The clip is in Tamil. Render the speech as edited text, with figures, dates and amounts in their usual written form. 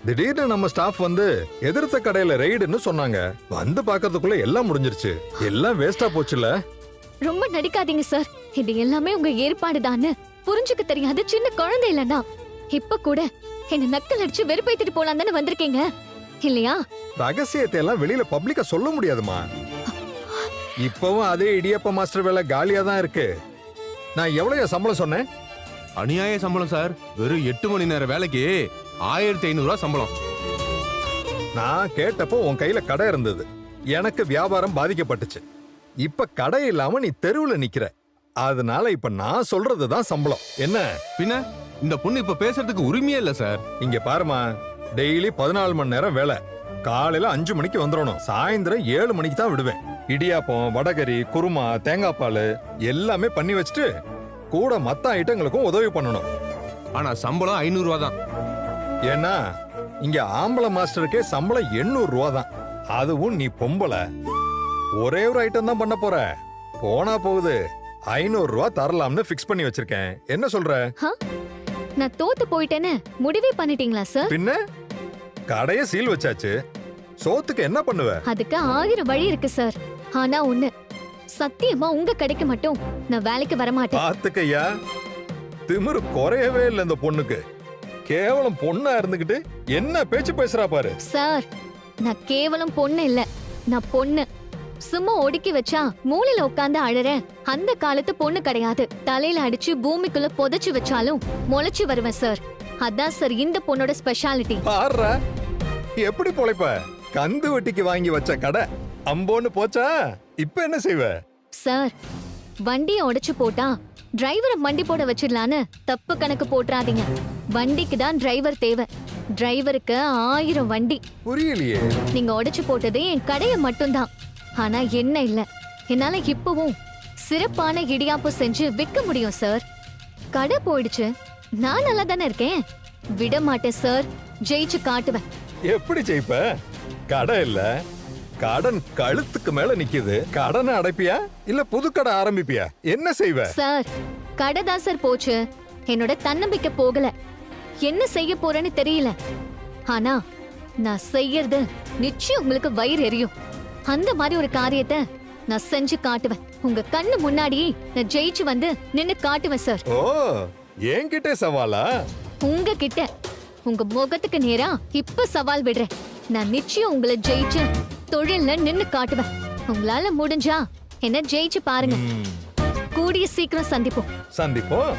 திடீர்னு நம்ம ஸ்டாஃப் வந்து எதிர்த்த கடையில ரெய்டுன்னு சொன்னாங்க. வந்து பார்க்கறதுக்குள்ள எல்லாம் முடிஞ்சிருச்சு. எல்லாம் வேஸ்டா போச்சுல. ரொம்ப நடிக்காதீங்க சார். இது எல்லாமே உங்க ஏற்பாடுதான்னு புரிஞ்சுக்க தெரியாது சின்ன குழந்தை இல்லனா. இப்ப கூட என்ன நக்கல் அடிச்சு வெறுப்பேத்திட்டு போலாம் தானே வந்திருக்கீங்க இல்லையா? ரகசியத்தை எல்லாம் வெளியில பப்ளிக்கா சொல்ல முடியாதுமா. இப்பவும் அதே இடியப்ப மாஸ்டர் வேலை காலியா தான் இருக்கு. நான் எவ்வளவு சம்பளம் சொன்னேன்? அநியாய சம்பளம் சார். வெறும் 8 மணி நேர வேலைக்கு 1500 ரூபாய் சம்பளம். நான் கேட்டப்போ உன் கையில கடை இருந்தது. எனக்கு வியாபாரம் பாதிக்கப்பட்டுச்சு. இப்ப கடை இல்லாம நீ தெருவுல நிக்கிற. அதனால இப்ப நான் சொல்றதுதான் சம்பளம். என்ன பின்ன இந்த பொண்ணு இப்ப பேசுறதுக்கு உரிமையே இல்ல சார். இங்க பாருமா, டெய்லி 14 மணி நேரம் வேலை. காலையில 5 மணிக்கு வந்துடணும். சாயந்தரம் 7 மணிக்கு தான் விடுவேன். இடியாப்பம், வடகரி, குருமா, தேங்காய் பால் எல்லாமே பண்ணி வச்சுட்டு கூட மத்த ஐட்டங்களுக்கும் உதவி பண்ணணும். ஆனா சம்பளம் 500 ரூபாய் தான். ஏன்னா இங்க ஆம்பளை மாஸ்டருக்கே சம்பளம் 800 ரூபா தான். அதுவும் நீ பொம்பளை. ஒரே ஒரு ஐட்டம் தான் பண்ண போற. போனா போகுது. 500 ரூபா தரலாம்னு ஃபிக்ஸ் பண்ணி வச்சிருக்கேன். என்ன சொல்ற? நான் தோத்து போயிட்டேன்னு முடிவே பண்ணிட்டீங்களா சார்? பின்ன கடைய சீல் வச்சாச்சு. சோத்துக்கு என்ன பண்ணுவ? அதுக்கு 1000 வழி இருக்கு சார். ஆனா ஒண்ணு, சத்தியமா உங்க கடைக்கு மட்டும் நான் வேலைக்கு வர மாட்டேன். பாத்துக்கையா, திமிரு குறையவே இல்லை இந்த பொண்ணுக்கு. கேவலம் பொண்ணா இருந்துகிட்டு என்ன பேச்சு பேசுறா பாரு. சார், நான் கேவலம் பொண்ணு இல்ல, நான் பொண்ணு. சும்மா ஒடுக்கி வச்சா மூலையில உட்கார்ந்து அழற அந்த காலத்து பொண்ணு கிடையாது. தலையில அடிச்சு பூமிக்குள்ள புதைச்சு வச்சாலும் முளைச்சு வருவேன் சார். அதான் சார் இந்த பொண்ணோட ஸ்பெஷாலிட்டி. பாருடா, எப்படி பொழைப்ப? கந்து வெட்டிக்கு வாங்கி வச்ச கடை அம்போன்னு போச்சா? இப்ப என்ன செய்வ? சார், வண்டியை உடைச்சு போட்டா டிரைவரை மண்டி போட வச்சிடலான்னு தப்பு கணக்கு போட்டுறாதீங்க. வண்டிக்கு தான் டிரைவர் தேவை. டிரைவருக்கு 1000 வண்டி. புரியலையே. நீங்க உடைச்சு போட்டதே என் கடைய மட்டும்தான். ஆனா என்ன இல்ல, என்னால இப்பவும் சிறப்பான இடியாப்பம் செஞ்சு விற்க முடியும் சார். கடை போயிடுச்சு, நான் நல்லா தானே இருக்கேன். விட மாட்டேன் சார், ஜெயிச்சு காட்டுவேன். எப்படி ஜெயிப்ப? கடை இல்ல, கடன் கழுத்துக்கு மேல நிக்குது. கடனை அடைப்பியா இல்ல புது கடை ஆரம்பிப்பியா? என்ன செய்வ? சார், கடை தான் சார் போச்சு. என்னோட தன்னம்பிக்கை போகல. என்ன செய்ய போறேன்னு தெரியல. ஆனா நான் செய்யறது நிச்சயம் உங்களுக்கு வயிறு எரியும். அந்த மாதிரி ஒரு காரியத்தை நான் செஞ்சு காட்டுவேன். உங்க கண்ணு முன்னாடியே நான் ஜெயிச்சு வந்து நின்னு காட்டுவேன் சார். ஓ, என்கிட்ட சவாலா? உங்க கிட்ட உங்க முகத்துக்கு நேரா இப்ப சவால் விடுறேன். நான் நிச்சயம் உங்களை ஜெயிச்சு தொழில்ல நின்னு காட்டுவேன். உங்களால முடிஞ்சா என்ன ஜெயிச்சு பாருங்க. கூடிய சீக்கிரம் சந்திப்போம். சந்திப்போம்.